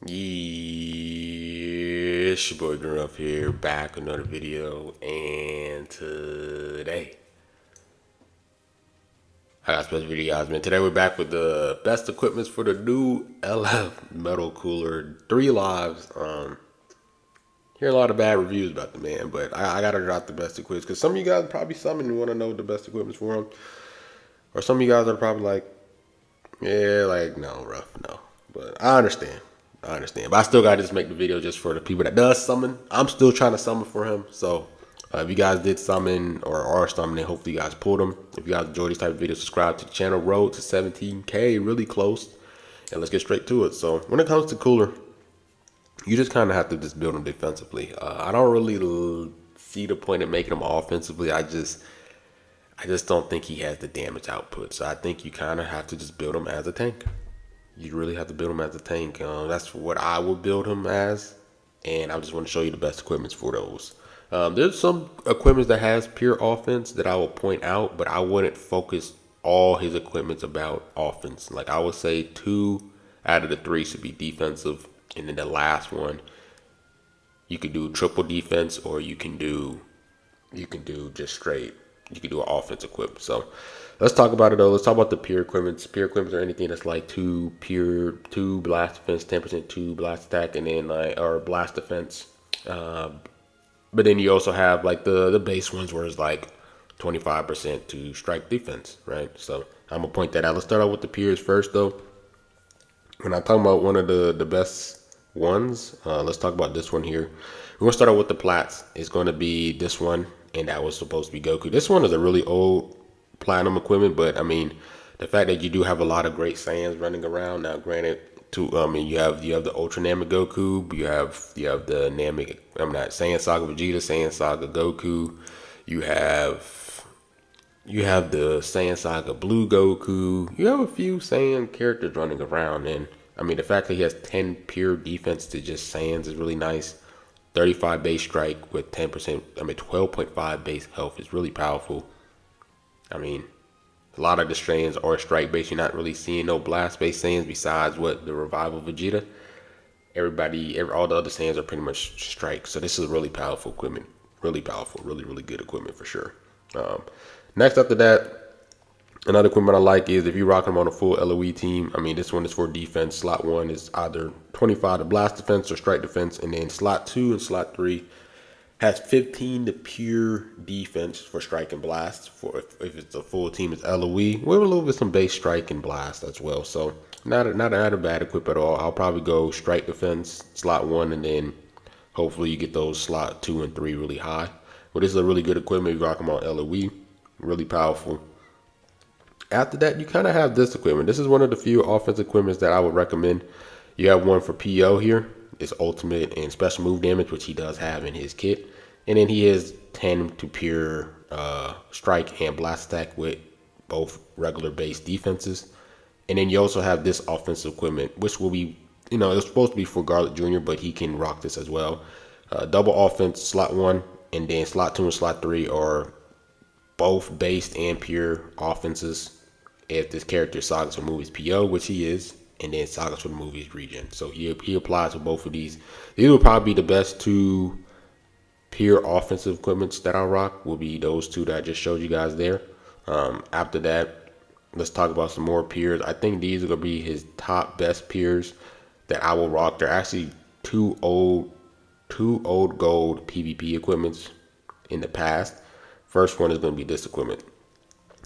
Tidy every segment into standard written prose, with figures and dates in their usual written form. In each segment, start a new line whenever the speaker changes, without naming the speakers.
Yeah, it's your boy Gruff here, back with another video, and today I got a special video, guys, man. Today we're back with the best equipments for the new LF metal cooler, 3 lives. Hear a lot of bad reviews about the man, but I gotta drop the best equipment because some of you guys probably and want to know the best equipments for him, or some of you guys are probably like, yeah, like no, rough, no. But I understand. But I still gotta just make the video just for the people that does summon. I'm still trying to summon for him. So if you guys did summon or are summoning, hopefully you guys pulled them. If you guys enjoy these type of videos, subscribe to the channel. Road to 17K, really close. And let's get straight to it. So when it comes to cooler, you just kind of have to just build them defensively. I don't really see the point in making them offensively. I just don't think he has the damage output. So I think you kind of have to just build him as a tank. You really have to build him as a tank. That's what I would build him as. And I just want to show you the best equipments for those. There's some equipments that has pure offense that I will point out, but I wouldn't focus all his equipments about offense. Like I would say 2 out of the 3 should be defensive. And then the last one, you could do triple defense, or you can do just straight. You can do an offense equip. So let's talk about it though. Let's talk about the pure equipments. Pure equipments are anything that's like 2 blast defense, 10% 2 blast attack, and then or blast defense. But then you also have like the base ones where it's like 25% to strike defense, right? So I'm gonna point that out. Let's start out with the pures first though. When I'm talking about one of the best ones, let's talk about this one here. We're gonna start out with the plats. It's gonna be this one, and that was supposed to be Goku. This one is a really old platinum equipment, but I mean, the fact that you do have a lot of great Saiyans running around now. Granted, you have the Ultra Namek Goku, you have the Namek. I'm not Saiyan Saga Vegeta, Saiyan Saga Goku. You have the Saiyan Saga Blue Goku. You have a few Saiyan characters running around, and I mean the fact that he has 10 pure defense to just Saiyans is really nice. 35 base strike with 10%. 12.5 base health is really powerful. I mean, a lot of the strains are strike based. You're not really seeing no blast based Saiyans besides what the revival Vegeta. All the other Saiyans are pretty much strike. So this is really powerful equipment. Really powerful. Really good equipment for sure. Next after that, another equipment I like is if you rock them on a full LOE team. I mean, this one is for defense. Slot 1 is either 25 to blast defense or strike defense. And then slot 2 and slot 3 has 15 to pure defense for strike and blast. For if it's a full team, it's LOE with a little bit some base strike and blast as well. So not a bad equip at all. I'll probably go strike defense slot 1, and then hopefully you get those slot 2 and 3 really high. But this is a really good equipment. You rock them on LOE, really powerful. After that, you kind of have this equipment. This is one of the few offense equipments that I would recommend. You have one for PO here. It's ultimate and special move damage, which he does have in his kit. And then he has 10 to pure strike and blast attack with both regular base defenses. And then you also have this offensive equipment, which will be, it's supposed to be for Garlic Jr., but he can rock this as well. Double offense, slot 1, and then slot 2 and slot 3 are both based and pure offenses. If this character Sagas for movies PO, which he is, and then Sagas for the movies regen. So he applies to both of these. These will probably be the best 2 pure offensive equipments that I rock. Will be those 2 that I just showed you guys there. After that, let's talk about some more peers. I think these are gonna be his top best peers that I will rock. They're actually two old gold PvP equipments in the past. First one is going to be this equipment.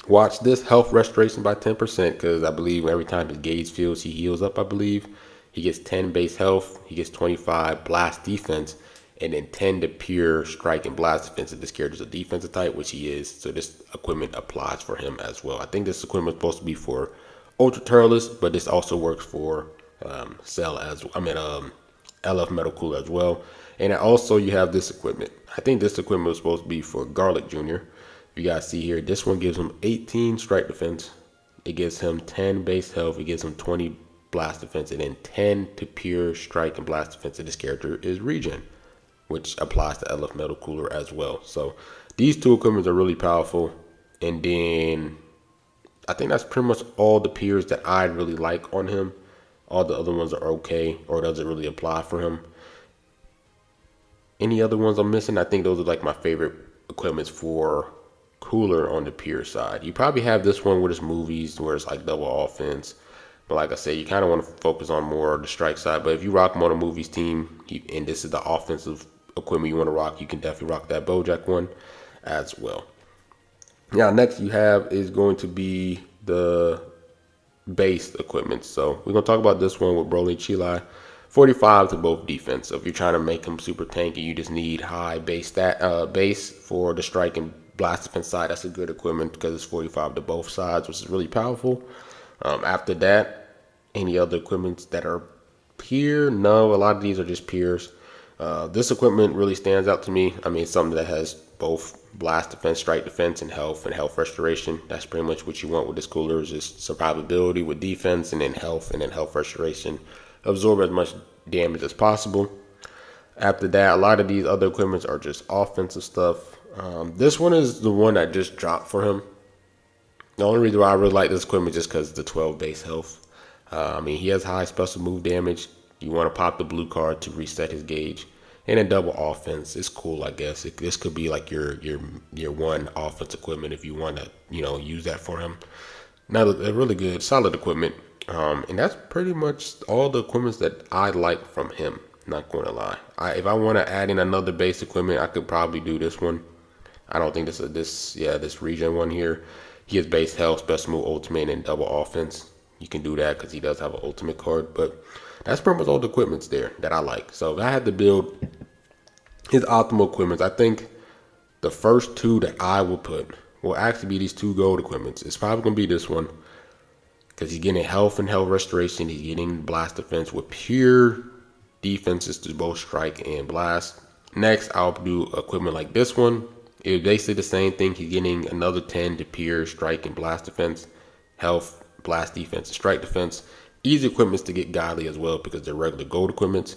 Watch this health restoration by 10%, because I believe every time his gauge fills, he heals up. I believe he gets 10 base health, he gets 25 blast defense, and then 10 to pure strike and blast defense. If this character is a defensive type, which he is, so this equipment applies for him as well. I think this equipment is supposed to be for Ultra Turles, but this also works for LF Metal Cooler as well. And also you have this equipment. I think this equipment was supposed to be for Garlic Jr. You guys see here, this one gives him 18 strike defense. It gives him 10 base health. It gives him 20 blast defense, and then 10 to pure strike and blast defense. And this character is regen, which applies to LF Metal Cooler as well. So these 2 equipments are really powerful. And then I think that's pretty much all the peers that I really like on him. All the other ones are okay, or does it really apply for him? Any other ones I'm missing? I think those are like my favorite equipments for cooler on the pure side. You probably have this one with his movies where it's like double offense. But like I said, you kind of want to focus on more the strike side. But if you rock him on a movies team, and this is the offensive equipment you want to rock, you can definitely rock that Bojack one as well. Now, next you have is going to be the base equipment. So we're going to talk about this one with Broly Chili. 45 to both defense. So if you're trying to make him super tanky, you just need high base for the strike and blast defense side. That's a good equipment because it's 45 to both sides, which is really powerful. After that, any other equipments that are peer? No, a lot of these are just peers. This equipment really stands out to me. I mean, it's something that has both blast defense, strike defense, and health restoration. That's pretty much what you want with this cooler, is just survivability with defense and then health restoration. Absorb as much damage as possible. After that, a lot of these other equipments are just offensive stuff. This one is the one that just dropped for him. The only reason why I really like this equipment is just because the 12 base health. I mean, he has high special move damage. You want to pop the blue card to reset his gauge. And a double offense. It's cool, I guess. This could be like your one offense equipment if you want to, use that for him. Now, a really good, solid equipment. And that's pretty much all the equipments that I like from him. Not going to lie. If I want to add in another base equipment, I could probably do this one. I don't think this region one here. He has base health, special move, ultimate, and double offense. You can do that because he does have an ultimate card. But that's pretty much all the equipments there that I like. So if I had to build his optimal equipments, I think the first two that I will put will actually be these two gold equipments. It's probably going to be this one because he's getting health and health restoration. He's getting blast defense with pure defenses to both strike and blast. Next, I'll do equipment like this one. It's basically the same thing. He's getting another 10 to pure strike and blast defense, health, blast defense, and strike defense. Easy equipments to get godly as well because they're regular gold equipments.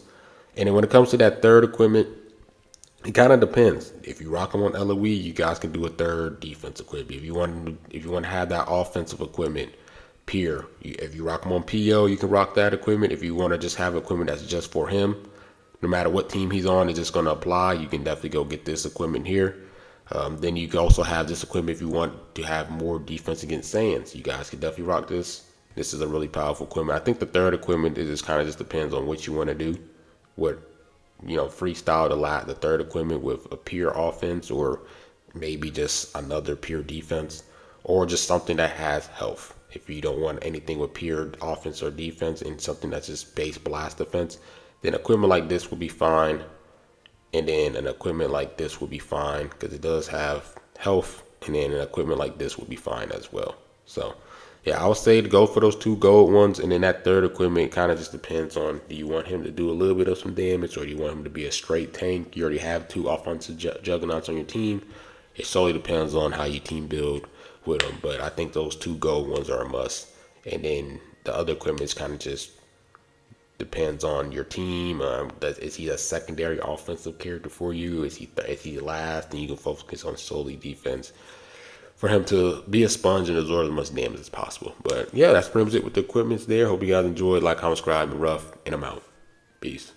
And then when it comes to that third equipment, it kind of depends. If you rock them on LOE, you guys can do a third defense equipment. If you want to have that offensive equipment, pure. If you rock him on PO, you can rock that equipment. If you want to just have equipment that's just for him, no matter what team he's on, it's just going to apply. You can definitely go get this equipment here. Then you can also have this equipment if you want to have more defense against Saiyans. You guys can definitely rock this. This is a really powerful equipment. I think the third equipment is just kind of just depends on what you want to do. What, freestyle the third equipment with a pure offense, or maybe just another pure defense, or just something that has health. If you don't want anything with pure offense or defense and something that's just base blast defense, then equipment like this will be fine. And then an equipment like this will be fine because it does have health. And then an equipment like this will be fine as well. So, yeah, I would say to go for those two gold ones. And then that third equipment kind of just depends on, do you want him to do a little bit of some damage, or do you want him to be a straight tank? You already have two offensive juggernauts on your team. It solely depends on how you team build with them. But I think those two gold ones are a must. And then the other equipment is kind of just depends on your team. Is he a secondary offensive character for you? Is he last? And you can focus on solely defense for him to be a sponge and absorb as much damage as possible. But yeah, that's pretty much it with the equipments there. Hope you guys enjoyed. Like, comment, subscribe, and rough, and I'm out. Peace.